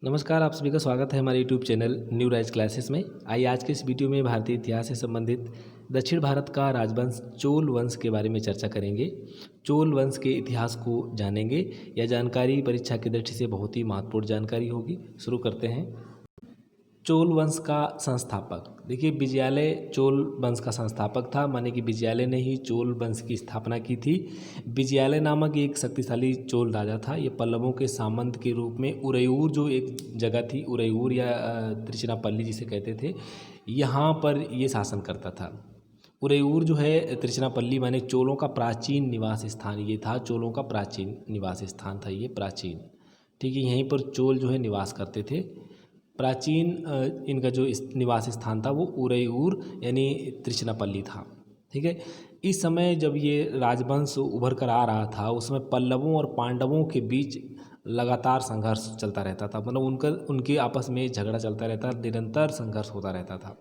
नमस्कार, आप सभी का स्वागत है हमारे YouTube channel new rise classes में। आइए आज के इस वीडियो में भारतीय इतिहास से संबंधित दक्षिण भारत का राजवंश चोल वंश के बारे में चर्चा करेंगे। चोल वंश के इतिहास को जानेंगे। यह जानकारी परीक्षा की दृष्टि से बहुत ही महत्वपूर्ण जानकारी होगी। शुरू करते हैं। चोल वंश का संस्थापक, देखिए विजयालय चोल वंश का संस्थापक था, माने कि विजयालय ने ही चोल वंश की स्थापना की थी। विजयालय नामक एक शक्तिशाली चोल राजा था। ये पल्लवों के सामंत के रूप में उरैयूर जो एक जगह थी, उरैयूर या त्रिचनापल्ली जिसे कहते थे, यहाँ पर ये शासन करता था। उरैयूर जो है त्रिचनापल्ली माने चोलों का प्राचीन निवास स्थान ये था। चोलों का प्राचीन निवास स्थान था ये, प्राचीन, ठीक है। यहीं पर चोल जो है निवास करते थे। प्राचीन इनका जो निवास स्थान था वो उरैयूर यानी त्रिचनापल्ली था, ठीक है। इस समय जब ये राजवंश उभर कर आ रहा था, उसमें पल्लवों और पांडवों के बीच लगातार संघर्ष चलता रहता था। मतलब उनके आपस में झगड़ा चलता रहता, निरंतर संघर्ष होता रहता था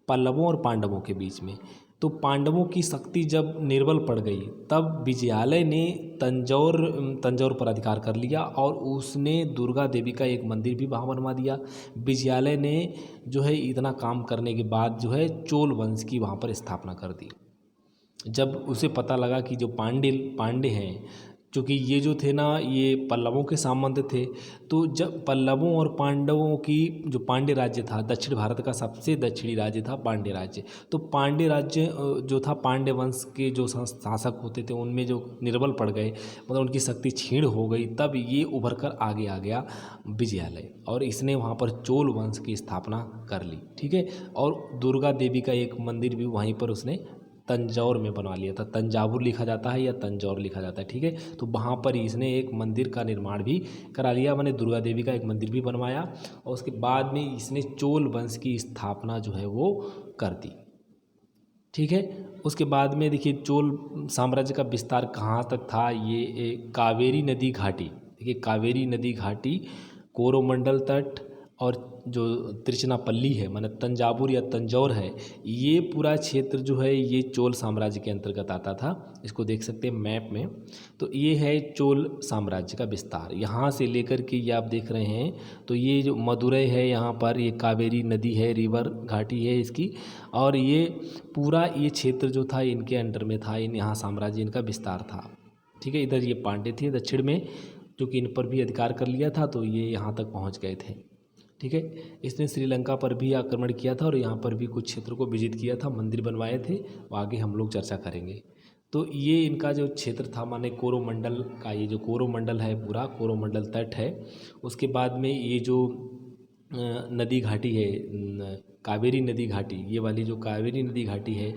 पल्लवों और पांडवों के बीच में। तो पांडवों की शक्ति जब निर्बल पड़ गई, तब विजयालय ने तंजौर पर अधिकार कर लिया और उसने दुर्गा देवी का एक मंदिर भी वहाँ बनवा दिया। विजयालय ने जो है इतना काम करने के बाद जो है चोल वंश की वहाँ पर स्थापना कर दी। जब उसे पता लगा कि जो पांडे हैं, क्योंकि ये जो थे ना, ये पल्लवों के सामंत थे, तो जब पल्लवों और पांडवों की जो पांड्य राज्य था, दक्षिण भारत का सबसे दक्षिणी राज्य था पांड्य राज्य। तो पांड्य राज्य जो था, पांड्य वंश के जो शासक होते थे उनमें जो निर्बल पड़ गए, मतलब उनकी शक्ति क्षीण हो गई, तब ये उभर कर आगे आ गया विजयालय और इसने वहाँ पर चोल वंश की स्थापना कर ली, ठीक है। और दुर्गा देवी का एक मंदिर भी वहीं पर उसने तंजौर में बनवा लिया था। तंजावुर लिखा जाता है या तंजौर लिखा जाता है, ठीक है। तो वहाँ पर इसने एक मंदिर का निर्माण भी करा लिया, मैंने दुर्गा देवी का एक मंदिर भी बनवाया और उसके बाद में इसने चोल वंश की स्थापना जो है वो कर दी, ठीक है। उसके बाद में देखिए चोल साम्राज्य का विस्तार कहाँ तक था। ये कावेरी नदी घाटी, देखिए कावेरी नदी घाटी, कोरोमंडल तट और जो त्रिचनापल्ली है माने तंजावुर या तंजौर है, ये पूरा क्षेत्र जो है ये चोल साम्राज्य के अंतर्गत आता था। इसको देख सकते हैं मैप में। तो ये है चोल साम्राज्य का विस्तार, यहाँ से लेकर के ये आप देख रहे हैं। तो ये जो मदुरई है, यहाँ पर ये कावेरी नदी है, रिवर घाटी है इसकी, और ये पूरा ये क्षेत्र जो था इनके अंडर में था। यहाँ साम्राज्य इनका विस्तार था, ठीक है। इधर ये पांड्य थे दक्षिण में, जो कि इन पर भी अधिकार कर लिया था, तो ये यहाँ तक पहुँच गए थे, ठीक है। इसने श्रीलंका पर भी आक्रमण किया था और यहाँ पर भी कुछ क्षेत्र को विजित किया था, मंदिर बनवाए थे, वो आगे हम लोग चर्चा करेंगे। तो ये इनका जो क्षेत्र था, माने कोरोमंडल का, ये जो कोरोमंडल है पूरा कोरोमंडल तट है। उसके बाद में ये जो नदी घाटी है, कावेरी नदी घाटी, ये वाली जो कावेरी नदी घाटी है,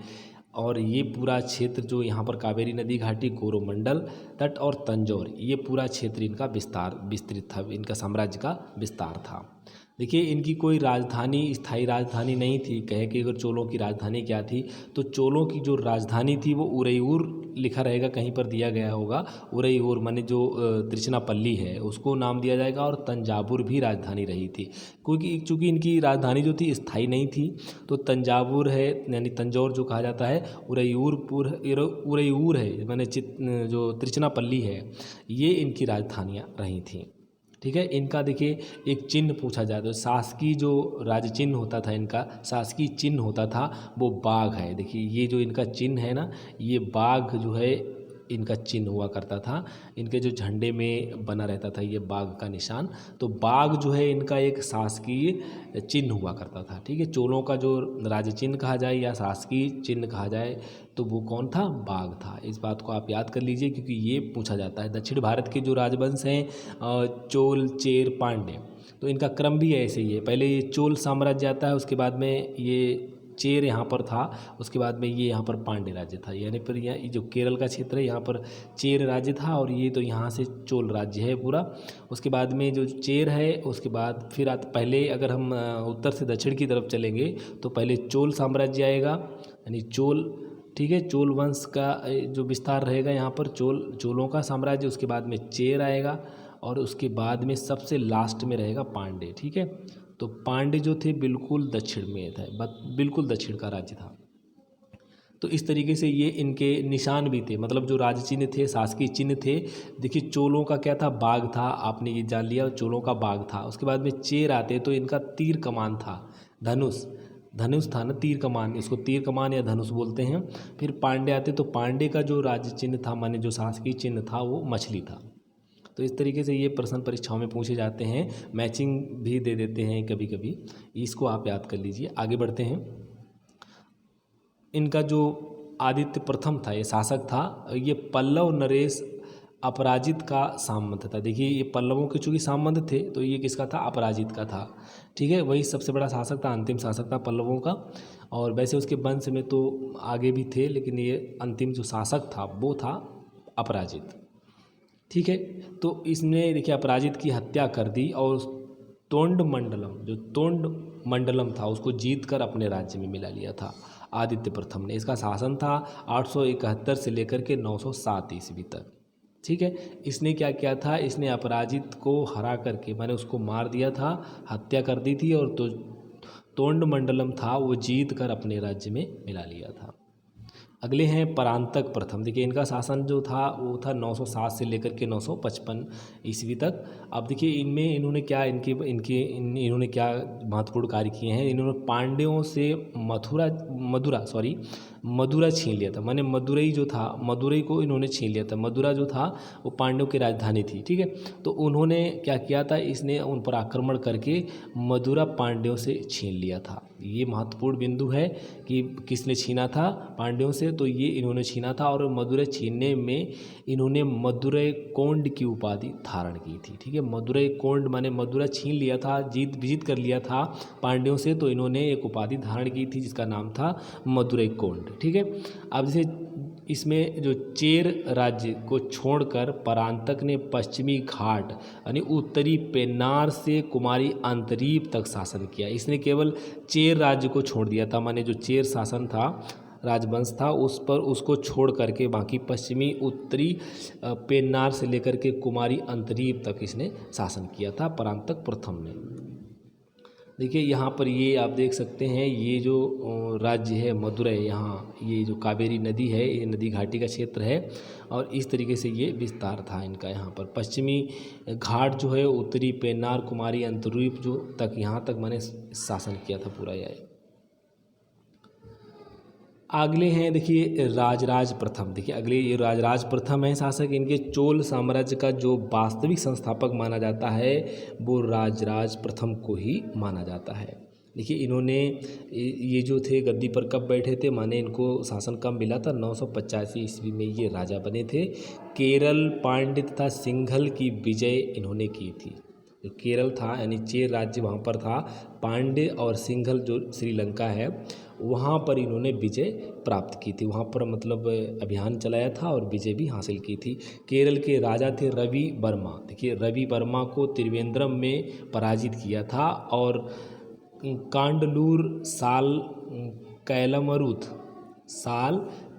और ये पूरा क्षेत्र जो यहाँ पर कावेरी नदी घाटी, कोरोमंडल तट और तंजौर, ये पूरा क्षेत्र इनका विस्तृत था, इनका साम्राज्य का विस्तार था। देखिए इनकी कोई राजधानी, स्थायी राजधानी नहीं थी। कहे कि अगर चोलों की राजधानी क्या थी, तो चोलों की जो राजधानी थी वो उरैयूर लिखा रहेगा, कहीं पर दिया गया होगा उरैयूर, माने जो त्रिचनापल्ली है उसको नाम दिया जाएगा, और तंजावुर भी राजधानी रही थी। क्योंकि चूँकि इनकी राजधानी जो थी स्थायी नहीं थी, तो तंजावुर है यानी तंजौर जो कहा जाता है, उरैयूर है माने जो त्रिचनापल्ली है, ये इनकी राजधानियाँ रही थीं, ठीक है। इनका देखिए एक चिन्ह पूछा जाए तो शासकीय जो राज चिन्ह होता था, इनका शासकीय चिन्ह होता था वो बाघ है। देखिए ये जो इनका चिन्ह है ना, ये बाघ जो है इनका चिन्ह हुआ करता था। इनके जो झंडे में बना रहता था ये बाघ का निशान, तो बाघ जो है इनका एक शासकीय चिन्ह हुआ करता था, ठीक है। चोलों का जो राज चिन्ह कहा जाए या शासकीय चिन्ह कहा जाए, तो वो कौन था, बाघ था। इस बात को आप याद कर लीजिए, क्योंकि ये पूछा जाता है। दक्षिण भारत के जो राजवंश हैं, चोल, चेर, पांड्य, तो इनका क्रम भी ऐसे ही है। पहले ये चोल साम्राज्य आता है, उसके बाद में ये चेर यहाँ पर था, उसके बाद में ये यहाँ पर पांड्य राज्य था। यानी फिर यहाँ जो केरल का क्षेत्र है, यहाँ पर चेर राज्य था, और ये तो यहाँ से चोल राज्य है पूरा। उसके बाद में जो चेर है, उसके बाद फिर पहले अगर हम उत्तर से दक्षिण की तरफ चलेंगे, तो पहले चोल साम्राज्य आएगा, यानी चोल, ठीक है। चोल वंश का जो विस्तार रहेगा यहाँ पर, चोलों का साम्राज्य, उसके बाद में चेर आएगा, और उसके बाद में सबसे लास्ट में रहेगा पांड्य, ठीक है। तो पांड्य जो थे बिल्कुल दक्षिण में था, बिल्कुल दक्षिण का राज्य था। तो इस तरीके से ये इनके निशान भी थे, मतलब जो राज चिन्ह थे, शासकीय चिन्ह थे। देखिए चोलों का क्या था, बाग था, आपने ये जान लिया, चोलों का बाग था। उसके बाद में चेर आते तो इनका तीर कमान था, धनुष, धनुष था ना, तीर कमान, इसको तीर कमान या धनुष बोलते हैं। फिर पांडे आते तो पांडे का जो राज्य चिन्ह था, माने जो शासकीय चिन्ह था, वो मछली था। तो इस तरीके से ये प्रश्न परीक्षाओं में पूछे जाते हैं, मैचिंग भी दे देते हैं कभी कभी, इसको आप याद कर लीजिए। आगे बढ़ते हैं। इनका जो आदित्य प्रथम था, ये शासक था, ये पल्लव नरेश अपराजित का सामंत था। देखिए ये पल्लवों के चूँकि सामंत थे, तो ये किसका था, अपराजित का था। ठीक है, वही सबसे बड़ा शासक था, अंतिम शासक था पल्लवों का। और वैसे उसके वंश में तो आगे भी थे, लेकिन ये अंतिम जो शासक था वो था अपराजित। ठीक है, तो इसने देखिए अपराजित की हत्या कर दी और तोंड मंडलम, जो तोंड मंडलम था, उसको जीत कर अपने राज्य में मिला लिया था आदित्य प्रथम ने। इसका शासन था 871 से लेकर के 907 ईस्वी तक। ठीक है, इसने क्या किया था, इसने अपराजित को हरा करके, मैंने उसको मार दिया था, हत्या कर दी थी, और तो तोंड मंडलम था वो जीत कर अपने राज्य में मिला लिया था। अगले हैं परांतक प्रथम। देखिए इनका शासन जो था वो था 907 से लेकर के 955 ईस्वी तक। अब देखिए इनमें इन्होंने क्या इन्होंने क्या महत्वपूर्ण कार्य किए हैं। इन्होंने पांड्यों से मदुरा छीन लिया था, माने मदुरई जो था, मदुरई को इन्होंने छीन लिया था। मदुरा जो था वो पांड्यों की राजधानी थी। ठीक है, तो उन्होंने क्या किया था, इसने उन पर आक्रमण करके मदुरा पांड्यों से छीन लिया था। ये महत्वपूर्ण बिंदु है कि किसने छीना था पांड्यों से, तो ये इन्होंने छीना था। और मदुरै छीनने में इन्होंने मदुरै कोंड की उपाधि धारण की थी। ठीक है, मदुरै कोंड माने मदुरा छीन लिया था, विजित कर लिया था पांड्यों से, तो इन्होंने एक उपाधि धारण की थी जिसका नाम था मदुरै कोंड। ठीक है, अब जैसे इसमें जो चेर राज्य को छोड़कर परांतक ने पश्चिमी घाट यानी उत्तरी पेन्नार से कुमारी अंतरीप तक शासन किया। इसने केवल चेर राज्य को छोड़ दिया था, माने जो चेर शासन था, राजवंश था, उस पर उसको छोड़ करके बाकी पश्चिमी उत्तरी पेन्नार से लेकर के कुमारी अंतरीप तक इसने शासन किया था परांतक प्रथम ने। देखिए यहाँ पर ये आप देख सकते हैं, ये जो राज्य है मदुरै, यहाँ ये जो कावेरी नदी है, ये नदी घाटी का क्षेत्र है, और इस तरीके से ये विस्तार था इनका। यहाँ पर पश्चिमी घाट जो है, उत्तरी पेन्नार कुमारी अंतरीप जो तक, यहाँ तक मैंने शासन किया था पूरा यह। अगले हैं देखिए राजराज प्रथम। देखिए अगले ये राजराज प्रथम है शासक। इनके चोल साम्राज्य का जो वास्तविक संस्थापक माना जाता है वो राजराज प्रथम को ही माना जाता है। देखिए इन्होंने ये जो थे गद्दी पर कब बैठे थे, माने इनको शासन कब मिला था, 985 ईस्वी में ये राजा बने थे। केरल, पांड्य तथा सिंघल की विजय इन्होंने की थी। केरल था यानी चेर राज्य वहाँ पर था, पांड्य और सिंघल जो श्रीलंका है वहाँ पर इन्होंने विजय प्राप्त की थी। वहाँ पर मतलब अभियान चलाया था और विजय भी हासिल की थी। केरल के राजा थे रवि वर्मा। देखिए रवि वर्मा को त्रिवेंद्रम में पराजित किया था और कांडलूर साल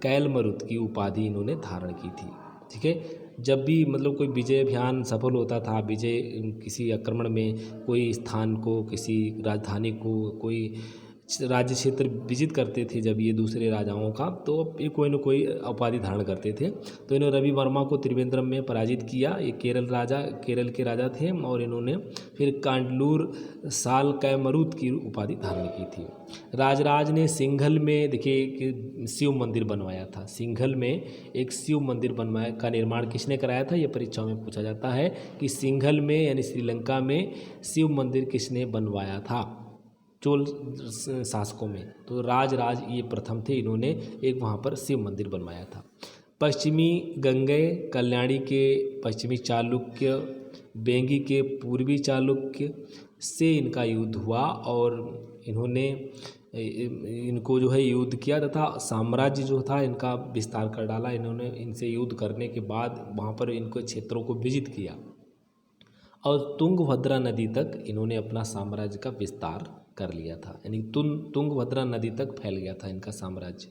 कैलमरुत की उपाधि इन्होंने धारण की थी। ठीक है, जब भी मतलब कोई विजय अभियान सफल होता था, विजय किसी आक्रमण में कोई स्थान को, किसी राजधानी को, कोई राज्य क्षेत्र विजित करते थे जब ये दूसरे राजाओं का, तो ये कोई न कोई उपाधि धारण करते थे। तो इन्होंने रवि वर्मा को त्रिवेंद्रम में पराजित किया। ये केरल के राजा थे और इन्होंने फिर कांडलूर साल कैमरूत की उपाधि धारण की थी। राजराज ने सिंघल में देखिए कि शिव मंदिर बनवाया था। सिंघल में एक शिव मंदिर बनवाया का निर्माण किसने कराया था, ये परीक्षाओं में पूछा जाता है कि सिंघल में यानी श्रीलंका में शिव मंदिर किसने बनवाया था चोल शासकों में। तो राजराज ये प्रथम थे, इन्होंने एक वहाँ पर शिव मंदिर बनवाया था। पश्चिमी गंगेय कल्याणी के पश्चिमी चालुक्य, बेंगी के पूर्वी चालुक्य से इनका युद्ध हुआ और इन्होंने इनको जो है युद्ध किया तथा साम्राज्य जो था इनका विस्तार कर डाला। इन्होंने इनसे युद्ध करने के बाद वहाँ पर इनको क्षेत्रों को विजित किया और तुंगभद्रा नदी तक इन्होंने अपना साम्राज्य का विस्तार कर लिया था। यानी तुंगभद्रा नदी तक फैल गया था इनका साम्राज्य।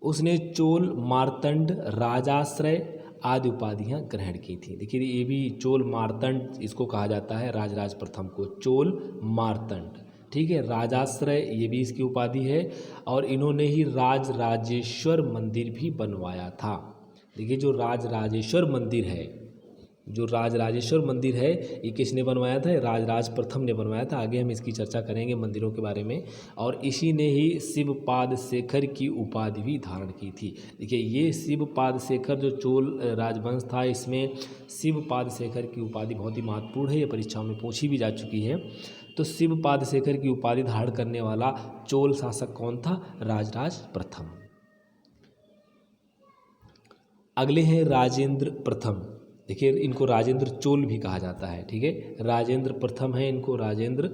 उसने चोल, मार्तंड, राजाश्रय आदि उपाधियां ग्रहण की थी। देखिए ये भी चोल मार्तंड इसको कहा जाता है, राजराज प्रथम को चोल मार्तंड। ठीक है। राजाश्रय ये भी इसकी उपाधि है, और इन्होंने ही राजराजेश्वर मंदिर भी बनवाया था। देखिए जो राजराजेश्वर मंदिर है, जो राजराजेश्वर मंदिर है, ये किसने बनवाया था? राजराज प्रथम ने बनवाया था। आगे हम इसकी चर्चा करेंगे मंदिरों के बारे में। और इसी ने ही शिवपाद शेखर की उपाधि भी धारण की थी। देखिए ये शिवपाद शेखर जो चोल राजवंश था, इसमें शिवपाद शेखर की उपाधि बहुत ही महत्वपूर्ण है, ये परीक्षाओं में पूछी भी जा चुकी है। तो शिवपाद शेखर की उपाधि धारण करने वाला चोल शासक कौन था? राजराज प्रथम। अगले हैं राजेंद्र प्रथम। देखिए इनको राजेंद्र चोल भी कहा जाता है, ठीक है। राजेंद्र प्रथम है, इनको राजेंद्र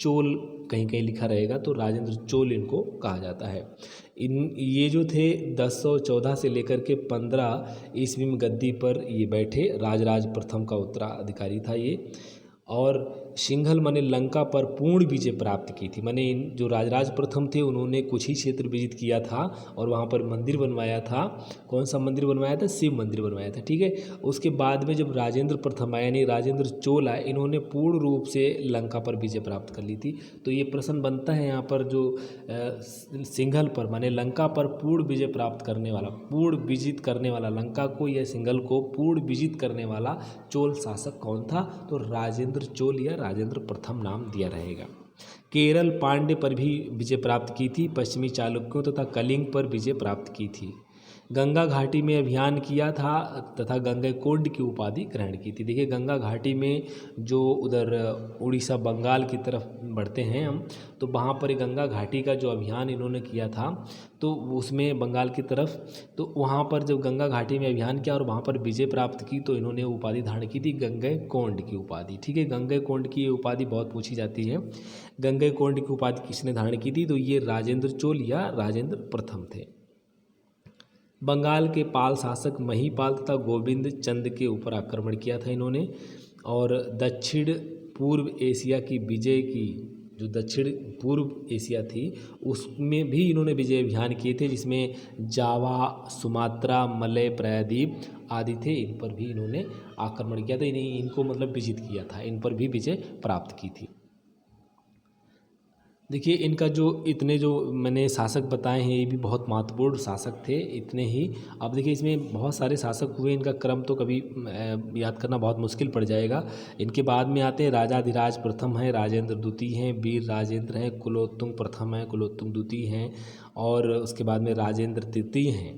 चोल कहीं कहीं लिखा रहेगा, तो राजेंद्र चोल इनको कहा जाता है। ये जो थे 1014 से लेकर के 15 ईस्वी में गद्दी पर ये बैठे। राजराज प्रथम का उत्तराधिकारी था ये। और सिंघल माने लंका पर पूर्ण विजय प्राप्त की थी। माने इन जो राजराज प्रथम थे उन्होंने कुछ ही क्षेत्र विजित किया था और वहाँ पर मंदिर बनवाया था। कौन सा मंदिर बनवाया था? शिव मंदिर बनवाया था, ठीक है। उसके बाद में जब राजेंद्र प्रथम आए यानी राजेंद्र चोल आए, इन्होंने पूर्ण रूप से लंका पर विजय प्राप्त कर ली थी। तो ये प्रश्न बनता है यहाँ पर जो सिंघल पर माने लंका पर पूर्ण विजय प्राप्त करने वाला, पूर्ण विजित करने वाला, लंका को या सिंघल को पूर्ण विजित करने वाला चोल शासक कौन था? तो राजेंद्र चोल या राजेंद्र प्रथम नाम दिया रहेगा। केरल पांड्य पर भी विजय प्राप्त की थी। पश्चिमी चालुक्यों तथा कलिंग पर विजय प्राप्त की थी। गंगा घाटी में अभियान किया था तथा गंगैकोंड की उपाधि ग्रहण की थी। देखिए गंगा घाटी में जो उधर उड़ीसा बंगाल की तरफ बढ़ते हैं हम, तो वहाँ पर गंगा घाटी का जो अभियान इन्होंने किया था, तो उसमें बंगाल की तरफ, तो वहाँ पर जब गंगा घाटी में अभियान किया और वहाँ पर विजय प्राप्त की, तो इन्होंने उपाधि धारण की थी गंगैकोंड की उपाधि, ठीक है। गंगैकोंड की ये उपाधि बहुत पूछी जाती है। गंगैकोंड की उपाधि किसने धारण की थी? तो ये राजेंद्र चोल या राजेंद्र प्रथम थे। बंगाल के पाल शासक महीपाल तथा गोविंद चंद के ऊपर आक्रमण किया था इन्होंने। और दक्षिण पूर्व एशिया की विजय की, जो दक्षिण पूर्व एशिया थी उसमें भी इन्होंने विजय अभियान किए थे, जिसमें जावा, सुमात्रा, मलय, प्रायद्वीप आदि थे। इन पर भी इन्होंने आक्रमण किया था, इनको मतलब विजित किया था, इन पर भी विजय प्राप्त की थी। देखिए इनका जो इतने जो मैंने शासक बताए हैं ये भी बहुत महत्वपूर्ण शासक थे, इतने ही। अब देखिए इसमें बहुत सारे शासक हुए, इनका क्रम तो कभी याद करना बहुत मुश्किल पड़ जाएगा। इनके बाद में आते हैं राजाधिराज प्रथम हैं, राजेंद्र द्वितीय हैं, वीर राजेंद्र हैं, कुलोत्तुंग प्रथम हैं, कुलोत्तुंग द्वितीय हैं, और उसके बाद में राजेंद्र तृतीय हैं।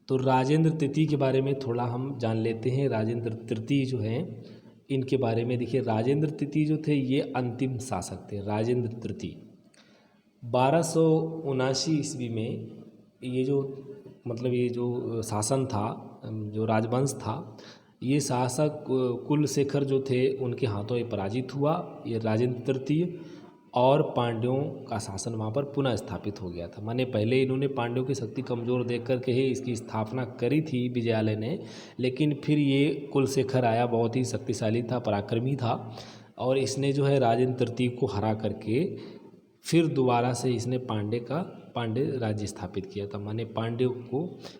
तो राजेंद्र तृतीय के बारे में थोड़ा हम जान लेते हैं। राजेंद्र तृतीय जो हैं इनके बारे में देखिए, राजेंद्र तृतीय जो थे ये अंतिम शासक थे। राजेंद्र तृतीय 1279 ईस्वी में ये जो मतलब ये जो शासन था, जो राजवंश था, ये शासक कुलशेखर जो थे उनके हाथों ये पराजित हुआ, ये राजेंद्र तृतीय, और पांड्यों का शासन वहाँ पर पुनः स्थापित हो गया था। माने पहले इन्होंने पांड्यों की शक्ति कमज़ोर देख कर के ही इसकी स्थापना करी थी विजयालय ने, लेकिन फिर ये कुलशेखर आया, बहुत ही शक्तिशाली था, पराक्रमी था, और इसने जो है राजेंद्र तृतीय को हरा करके फिर दोबारा से इसने पांड्य राज्य स्थापित किया था। माने पांड्यों को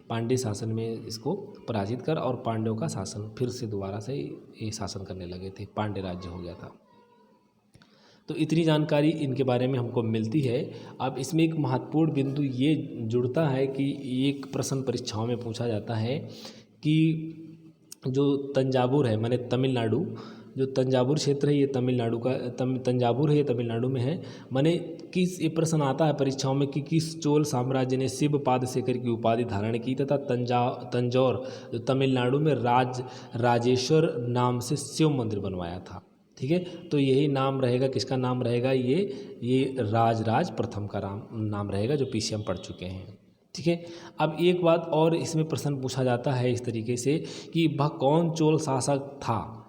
पांड्य शासन में इसको पराजित कर और पांड्यों का शासन फिर से दोबारा से ये शासन करने लगे थे, पांड्य राज्य हो गया था। तो इतनी जानकारी इनके बारे में हमको मिलती है। अब इसमें एक महत्वपूर्ण बिंदु ये जुड़ता है कि एक प्रश्न परीक्षाओं में पूछा जाता है कि जो तंजावुर है माने तमिलनाडु, जो तंजावुर क्षेत्र है ये तमिलनाडु का तंजावुर है, ये तमिलनाडु में है। माने किस, ये प्रश्न आता है परीक्षाओं में कि किस चोल साम्राज्य ने शिवपाद शेखर की उपाधि धारण की तथा तंजौर जो तमिलनाडु में राजेश्वर नाम से शिव मंदिर बनवाया था, ठीक है। तो यही नाम रहेगा, किसका नाम रहेगा? ये राजराज प्रथम का नाम रहेगा, जो पीछे हम पढ़ चुके हैं, ठीक है। अब एक बात और इसमें प्रश्न पूछा जाता है इस तरीके से कि वह कौन चोल शासक था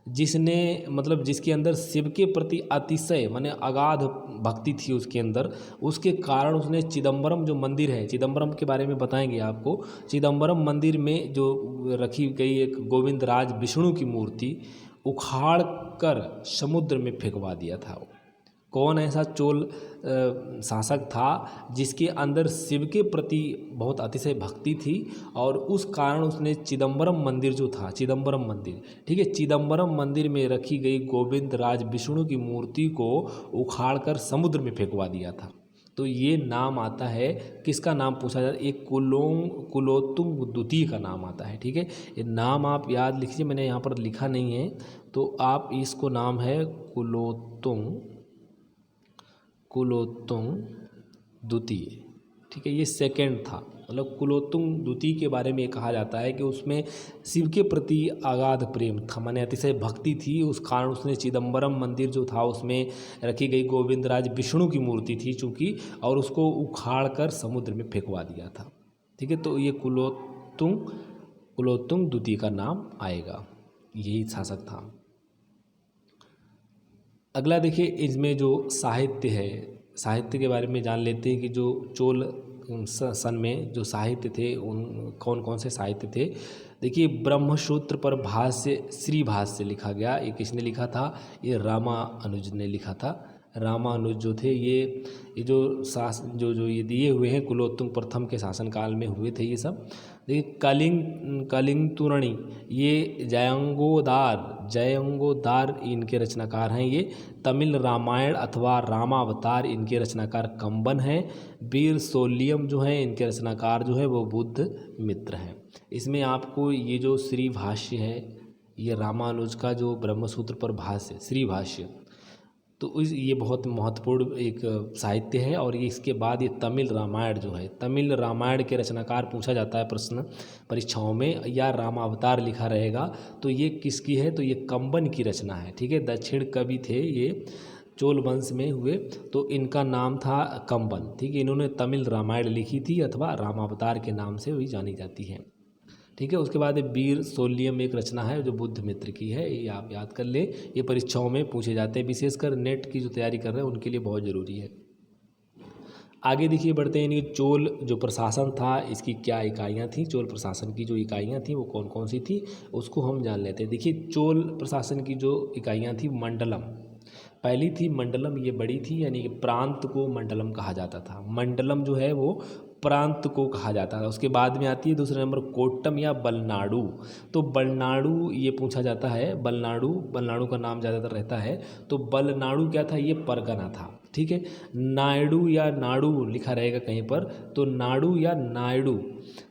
जिसने मतलब जिसके अंदर शिव के प्रति अतिशय माने अगाध भक्ति थी उसके अंदर, उसके कारण उसने चिदम्बरम जो मंदिर है, चिदम्बरम के बारे में बताएंगे आपको। चिदम्बरम मंदिर में जो रखी गई एक गोविंदराज विष्णु की मूर्ति उखाड़ कर समुद्र में फेंकवा दिया था। कौन ऐसा चोल शासक था जिसके अंदर शिव के प्रति बहुत अतिशय भक्ति थी और उस कारण उसने चिदम्बरम मंदिर जो था, चिदम्बरम मंदिर, ठीक है, चिदम्बरम मंदिर में रखी गई गोविंद राज विष्णु की मूर्ति को उखाड़कर समुद्र में फेंकवा दिया था। तो ये नाम आता है, किसका नाम पूछा जाता है, एक कुलोत्तुंग द्वितीय का नाम आता है। ठीक है, ये नाम आप याद लिखिए, मैंने यहाँ पर लिखा नहीं है, तो आप इसको नाम है कुलोत्तुंग द्वितीय। ठीक है, ये सेकंड था, मतलब कुलोत्तुंग द्वितीय के बारे में कहा जाता है कि उसमें शिव के प्रति अगाध प्रेम था, माने अतिशय भक्ति थी, उस कारण उसने चिदम्बरम मंदिर जो था उसमें रखी गई गोविंदराज विष्णु की मूर्ति थी चूँकि, और उसको उखाड़ कर समुद्र में फेंकवा दिया था। ठीक है, तो ये कुलोत्तुंग द्वितीय का नाम आएगा, यही शासक था। अगला देखिए, इसमें जो साहित्य है, साहित्य के बारे में जान लेते हैं कि जो चोल सन में जो साहित्य थे उन कौन कौन से साहित्य थे। देखिए, ब्रह्मसूत्र पर भाष्य श्री भाष्य लिखा गया, ये किसने लिखा था, ये रामानुज ने लिखा था। रामानुज जो थे ये जो जो ये दिए हुए हैं कुलोत्तुंग प्रथम के शासनकाल में हुए थे ये सब। देखिए, कलिंग तुरणी, ये जयंगोदार इनके रचनाकार हैं। ये तमिल रामायण अथवा रामावतार इनके रचनाकार कंबन हैं। वीर सोल्यम जो हैं इनके रचनाकार जो है वो बुद्ध मित्र हैं। इसमें आपको ये जो श्री भाष्य है, ये रामानुज का जो ब्रह्मसूत्र पर भाष्य श्री भाष्य, तो ये बहुत महत्वपूर्ण एक साहित्य है। और ये इसके बाद ये तमिल रामायण जो है, तमिल रामायण के रचनाकार पूछा जाता है प्रश्न परीक्षाओं में, या रामावतार लिखा रहेगा, तो ये किसकी है, तो ये कंबन की रचना है। ठीक है, दक्षिण कवि थे ये, चोल वंश में हुए, तो इनका नाम था कंबन। ठीक है, इन्होंने तमिल रामायण लिखी थी अथवा रामावतार के नाम से भी जानी जाती है। ठीक है, उसके बाद वीर सोल्यम एक रचना है जो बुद्ध मित्र की है, ये आप याद कर लें, ये परीक्षाओं में पूछे जाते हैं, विशेषकर नेट की जो तैयारी कर रहे हैं उनके लिए बहुत ज़रूरी है। आगे देखिए बढ़ते हैं, चोल जो प्रशासन था इसकी क्या इकाइयाँ थी, चोल प्रशासन की जो इकाइयाँ थी वो कौन कौन सी थी उसको हम जान लेते हैं। देखिए, चोल प्रशासन की जो इकाइयाँ थी, मंडलम पहली थी, मंडलम ये बड़ी थी, यानी कि प्रांत को मंडलम कहा जाता था। मंडलम जो है वो प्रांत को कहा जाता था। उसके बाद में आती है दूसरे नंबर कोट्टम या बलनाडु। तो बलनाडु ये पूछा जाता है, बलनाडु का नाम ज़्यादातर रहता है। तो बलनाडु क्या था, ये परगना था। ठीक है, नायडू या नाडू लिखा रहेगा कहीं पर, तो नाडू या नायडू,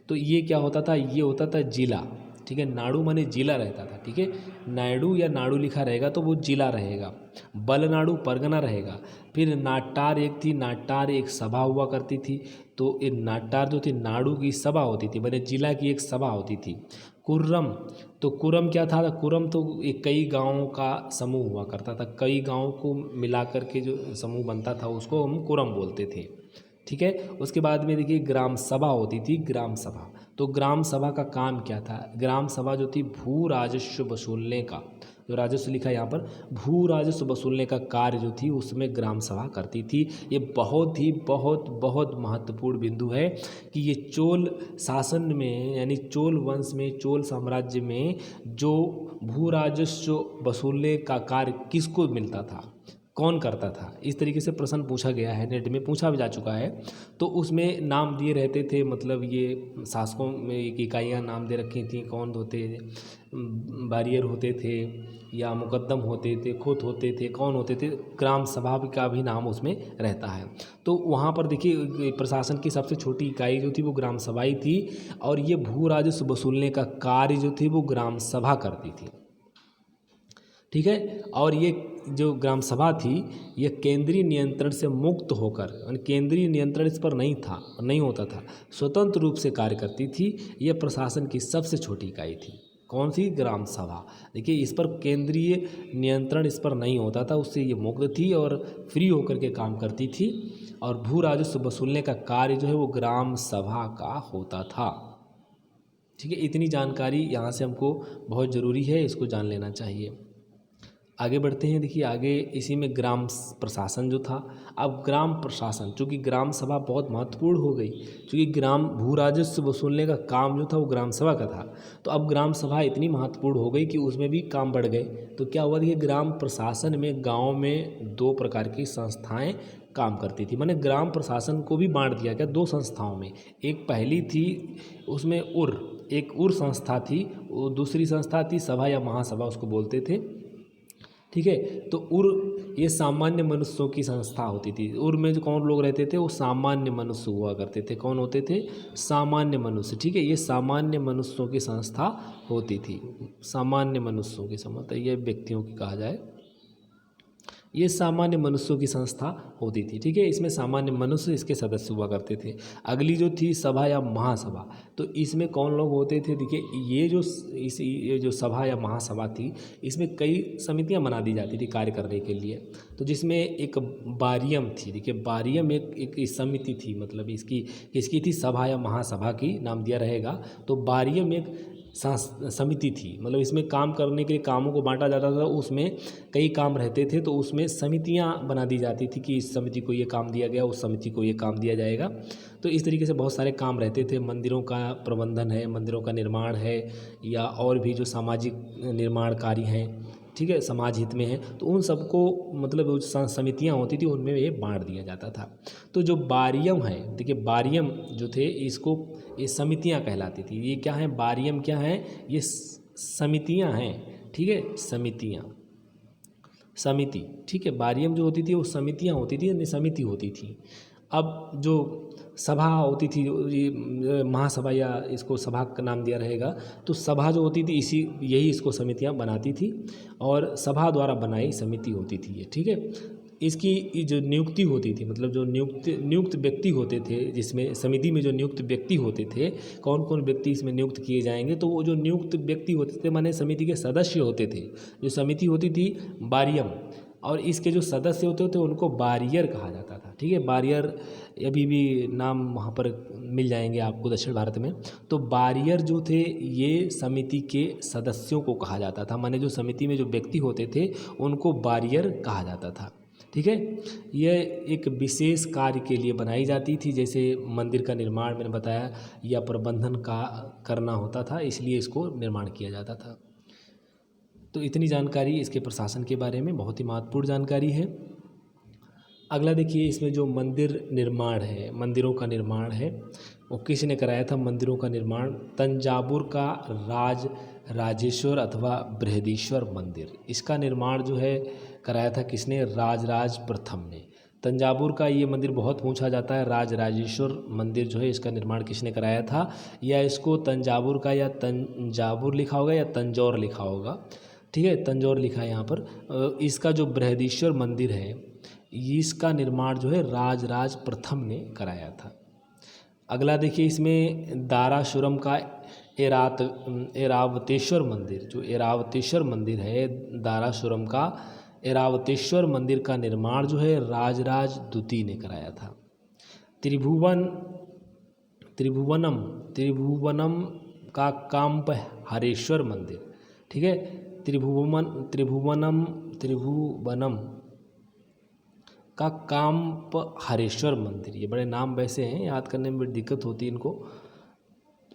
तो ये क्या होता था, ये होता था जिला। ठीक है, नाडू माने जिला रहता था। ठीक है, नायडू या नाडू लिखा रहेगा तो वो जिला रहेगा, बलनाडु परगना रहेगा। फिर नाटार एक थी, नाटार एक सभा हुआ करती थी, तो ये नाटार जो थी नाडू की सभा होती थी, माने जिला की एक सभा होती थी। कुर्रम, तो कुरम क्या था, कुरम तो एक कई गाँवों का समूह हुआ करता था, कई गाँव को मिला करके जो समूह बनता था उसको हम कुरम बोलते थे। ठीक है, उसके बाद में देखिए ग्राम सभा होती थी, ग्राम सभा। तो ग्राम सभा का काम क्या था, ग्राम सभा जो थी भू राजस्व वसूलने का, जो राजस्व लिखा है यहाँ पर, भू राजस्व वसूलने का कार्य जो थी उसमें ग्राम सभा करती थी। ये बहुत ही बहुत महत्वपूर्ण बिंदु है कि ये चोल शासन में, यानी चोल वंश में, चोल साम्राज्य में जो भू राजस्व वसूलने का कार्य किसको मिलता था, कौन करता था, इस तरीके से प्रश्न पूछा गया है, नेट में पूछा भी जा चुका है। तो उसमें नाम दिए रहते थे, मतलब ये शासकों में एक इकाइयाँ नाम दे रखी थी, कौन होते, बैरियर होते थे या मुकद्दम होते थे, खुद होते थे, कौन होते थे, ग्राम सभा का भी नाम उसमें रहता है। तो वहाँ पर देखिए प्रशासन की सबसे छोटी इकाई जो थी वो ग्राम सभा ही थी, और ये भू राजस्व वसूलने का कार्य जो थी वो ग्राम सभा करती थी। ठीक है, और ये जो ग्राम सभा थी ये केंद्रीय नियंत्रण से मुक्त होकर, केंद्रीय नियंत्रण इस पर नहीं होता था, स्वतंत्र रूप से कार्य करती थी। ये प्रशासन की सबसे छोटी इकाई थी। कौन सी, ग्राम सभा। देखिए, इस पर केंद्रीय नियंत्रण इस पर नहीं होता था, उससे ये मुक्त थी और फ्री होकर के काम करती थी। और भू राजस्व वसूलने का कार्य जो है वो ग्राम सभा का होता था। ठीक है, इतनी जानकारी यहाँ से हमको बहुत ज़रूरी है, इसको जान लेना चाहिए। आगे बढ़ते हैं। देखिए आगे इसी में ग्राम प्रशासन जो था, अब ग्राम प्रशासन चूँकि ग्राम सभा बहुत महत्वपूर्ण हो गई, चूँकि ग्राम भू राजस्व वसूलने का काम जो था वो ग्राम सभा का था, तो अब ग्राम सभा इतनी महत्वपूर्ण हो गई कि उसमें भी काम बढ़ गए। तो क्या हुआ, देखिए ग्राम प्रशासन में गाँव में 2 प्रकार की संस्थाएँ काम करती थी। मैंने ग्राम प्रशासन को भी बांट दिया गया 2 संस्थाओं में। एक पहली थी उसमें एक उर संस्था थी, वो दूसरी संस्था थी सभा या महासभा उसको बोलते थे। ठीक है, तो उर ये सामान्य मनुष्यों की संस्था होती थी। उर में जो कौन लोग रहते थे वो सामान्य मनुष्य हुआ करते थे। कौन होते थे? सामान्य मनुष्य। ठीक है, ये सामान्य मनुष्यों की संस्था होती थी। सामान्य मनुष्यों की समझ, ये व्यक्तियों की कहा जाए, ये सामान्य मनुष्यों की संस्था होती थी। ठीक है, इसमें सामान्य मनुष्य इसके सदस्य हुआ करते थे। अगली जो थी सभा या महासभा, तो इसमें कौन लोग होते थे? देखिए ये जो सभा या महासभा थी, इसमें कई समितियां बना दी जाती थी कार्य करने के लिए। तो जिसमें एक बारियम थी। देखिए बारियम एक समिति थी, मतलब इसकी थी सभा या महासभा की नाम दिया रहेगा। तो बारियम एक समिति थी, मतलब इसमें काम करने के लिए कामों को बांटा जाता था। उसमें कई काम रहते थे, तो उसमें समितियां बना दी जाती थी कि इस समिति को ये काम दिया गया, उस समिति को ये काम दिया जाएगा। तो इस तरीके से बहुत सारे काम रहते थे। मंदिरों का प्रबंधन है, मंदिरों का निर्माण है, या और भी जो सामाजिक निर्माण कार्य हैं, ठीक है, समाज हित में है, तो उन सबको मतलब जो समितियाँ होती थी उनमें ये बांट दिया जाता था। तो जो बारियम है, देखिए बारियम जो थे इसको ये समितियाँ कहलाती थी। ये क्या है? बारियम क्या है? ये समितियाँ हैं। ठीक है, समिति। ठीक है, बारियम जो होती थी वो समितियाँ होती थी, यानी समिति होती थी। अब जो सभा होती थी, ये महासभा या इसको सभा का नाम दिया रहेगा, तो सभा जो होती थी यही इसको समितियां बनाती थी, और सभा द्वारा बनाई समिति होती थी ये। ठीक है, इसकी जो नियुक्ति होती थी, मतलब जो नियुक्त व्यक्ति होते थे, जिसमें समिति में जो नियुक्त व्यक्ति होते थे, कौन कौन व्यक्ति इसमें नियुक्त किए जाएंगे, तो वो जो नियुक्त व्यक्ति होते थे माने समिति के सदस्य होते थे। जो समिति होती थी बारियम, और इसके जो सदस्य होते थे उनको बारियर कहा जाता था। ठीक है, बारियर अभी भी नाम वहाँ पर मिल जाएंगे आपको दक्षिण भारत में। तो बारियर जो थे ये समिति के सदस्यों को कहा जाता था, माने जो समिति में जो व्यक्ति होते थे उनको बारियर कहा जाता था। ठीक है, यह एक विशेष कार्य के लिए बनाई जाती थी, जैसे मंदिर का निर्माण मैंने बताया, या प्रबंधन का करना होता था, इसलिए इसको निर्माण किया जाता था। तो इतनी जानकारी इसके प्रशासन के बारे में, बहुत ही महत्वपूर्ण जानकारी है। अगला देखिए, इसमें जो मंदिर निर्माण है, मंदिरों का निर्माण है, वो किसने कराया था? मंदिरों का निर्माण तंजावुर का राजेश्वर अथवा बृहदीश्वर मंदिर, इसका निर्माण जो है कराया था किसने? राजराज प्रथम ने। तंजावुर का ये मंदिर बहुत पूछा जाता है। राजराजेश्वर मंदिर जो है इसका निर्माण किसने कराया था? या इसको तंजावुर का या तंजावुर लिखा होगा या तंजौर लिखा होगा। ठीक है, तंजौर लिखा है यहाँ पर। इसका जो बृहदीश्वर मंदिर है इसका निर्माण जो है राजराज प्रथम ने कराया था। अगला देखिए, इसमें दारासुरम का एरावतेश्वर मंदिर, जो एरावतेश्वर मंदिर है दारासुरम का एरावतेश्वर मंदिर का निर्माण जो है राजराज द्वितीय ने कराया था। त्रिभुवनम का काम्प हरेश्वर मंदिर, ठीक है, त्रिभुवनम का काम्प हरेश्वर मंदिर, ये बड़े नाम वैसे हैं, याद करने में बड़ी दिक्कत होती है इनको।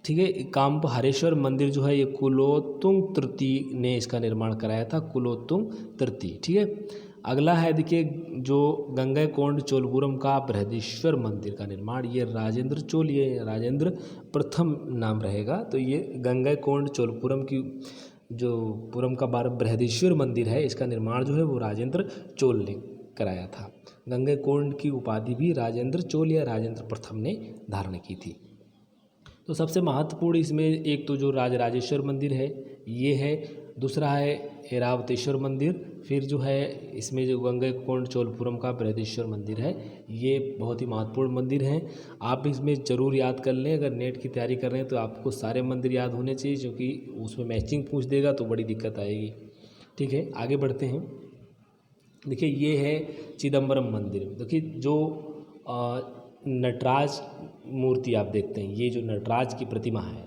ठीक है, काम्प हरेश्वर मंदिर जो है ये कुलोत्तुंग तृतीय ने इसका निर्माण कराया था, कुलोत्तुंग तृतीय। ठीक है, अगला है देखिए, जो गंगैकोंड चोलपुरम का बृहदीश्वर मंदिर का निर्माण, ये राजेंद्र चोल, ये राजेंद्र प्रथम नाम रहेगा। तो ये गंगैकोंड चोलपुरम की जो पुरम का बृहदीश्वर मंदिर है, इसका निर्माण जो है वो राजेंद्र चोल ने कराया था। गंगैकोंड की उपाधि भी राजेंद्र चोल या राजेंद्र प्रथम ने धारण की थी। तो सबसे महत्वपूर्ण इसमें एक तो जो राजराजेश्वर मंदिर है ये है, दूसरा है ऐरावतेश्वर मंदिर, फिर जो है इसमें जो गंगैकोंड चोलपुरम का बृहदीश्वर मंदिर है, ये बहुत ही महत्वपूर्ण मंदिर हैं। आप इसमें ज़रूर याद कर लें, अगर नेट की तैयारी कर रहे हैं तो आपको सारे मंदिर याद होने चाहिए, क्योंकि उसमें मैचिंग पूछ देगा तो बड़ी दिक्कत आएगी। ठीक है, आगे बढ़ते हैं। देखिए, ये है चिदम्बरम मंदिर। देखिए, जो नटराज मूर्ति आप देखते हैं, ये जो नटराज की प्रतिमा है,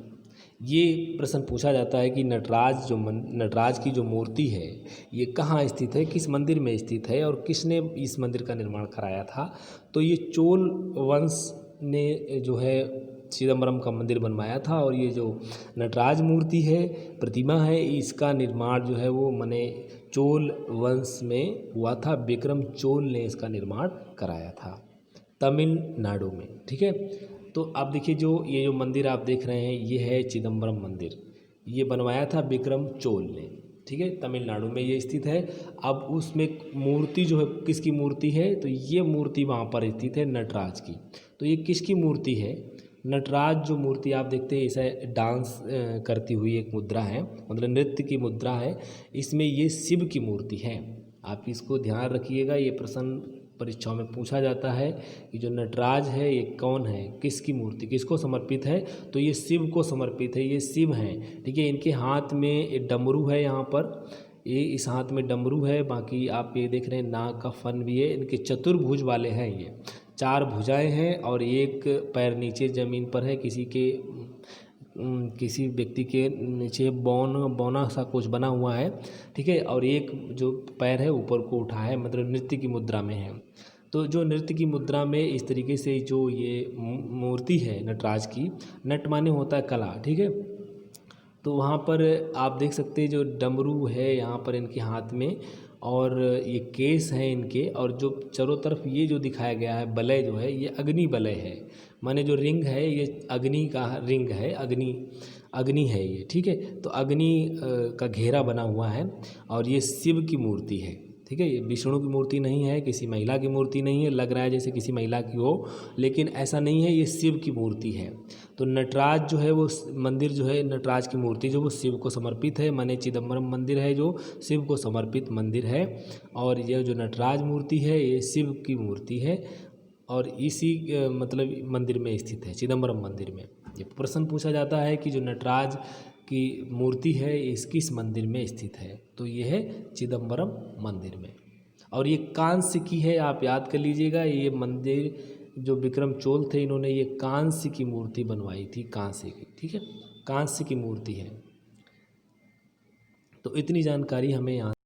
ये प्रश्न पूछा जाता है कि नटराज की जो मूर्ति है ये कहाँ स्थित है, किस मंदिर में स्थित है और किसने इस मंदिर का निर्माण कराया था। तो ये चोल वंश ने जो है चिदम्बरम का मंदिर बनवाया था। और ये जो नटराज मूर्ति है, प्रतिमा है, इसका निर्माण जो है वो माने चोल वंश में हुआ था। विक्रम चोल ने इसका निर्माण कराया था तमिलनाडु में। ठीक है, तो आप देखिए जो ये जो मंदिर आप देख रहे हैं ये है चिदम्बरम मंदिर। ये बनवाया था विक्रम चोल ने। ठीक है, तमिलनाडु में ये स्थित है। अब उसमें मूर्ति जो है किसकी मूर्ति है, तो ये मूर्ति वहाँ पर स्थित है नटराज की। तो ये किसकी मूर्ति है, नटराज जो मूर्ति आप देखते हैं ऐसा डांस करती हुई एक मुद्रा है, मतलब नृत्य की मुद्रा है। इसमें ये शिव की मूर्ति है। आप इसको ध्यान रखिएगा, ये प्रश्न परीक्षाओं में पूछा जाता है कि जो नटराज है ये कौन है, किसकी मूर्ति, किसको समर्पित है। तो ये शिव को समर्पित है, ये शिव हैं। ठीक है, इनके हाथ में एक डमरू है, यहाँ पर ये इस हाथ में डमरू है। बाकी आप ये देख रहे हैं नाग का फन भी है। इनके चतुर्भुज वाले हैं, ये 4 भुजाएं हैं और एक पैर नीचे ज़मीन पर है। किसी व्यक्ति के नीचे बौना सा कुछ बना हुआ है। ठीक है, और एक जो पैर है ऊपर को उठा है, मतलब नृत्य की मुद्रा में है। तो जो नृत्य की मुद्रा में इस तरीके से जो ये मूर्ति है नटराज की, नट माने होता है कला। ठीक है, तो वहाँ पर आप देख सकते हैं जो डमरू है यहाँ पर इनके हाथ में, और ये केस हैं इनके, और जो चारों तरफ ये जो दिखाया गया है बलय जो है ये अग्नि बलय है। माने जो रिंग है ये अग्नि का रिंग है, अग्नि है ये। ठीक है, तो अग्नि का घेरा बना हुआ है और ये शिव की मूर्ति है। ठीक है, ये विष्णु की मूर्ति नहीं है, किसी महिला की मूर्ति नहीं है। लग रहा है जैसे किसी महिला की हो, लेकिन ऐसा नहीं है, ये शिव की मूर्ति है। तो नटराज जो है वो मंदिर जो है, नटराज की मूर्ति जो वो शिव को समर्पित है। माने चिदम्बरम मंदिर है जो शिव को समर्पित मंदिर है। और ये जो नटराज मूर्ति है ये शिव की मूर्ति है और इसी मतलब मंदिर में स्थित है, चिदम्बरम मंदिर में। ये प्रश्न पूछा जाता है कि जो नटराज की मूर्ति है इस किस मंदिर में स्थित है, तो ये है चिदम्बरम मंदिर में। और ये कांस्य की है, आप याद कर लीजिएगा। ये मंदिर जो विक्रम चोल थे इन्होंने ये कांस्य की मूर्ति बनवाई थी, कांस्य की। ठीक है, कांस्य की मूर्ति है। तो इतनी जानकारी हमें यहाँ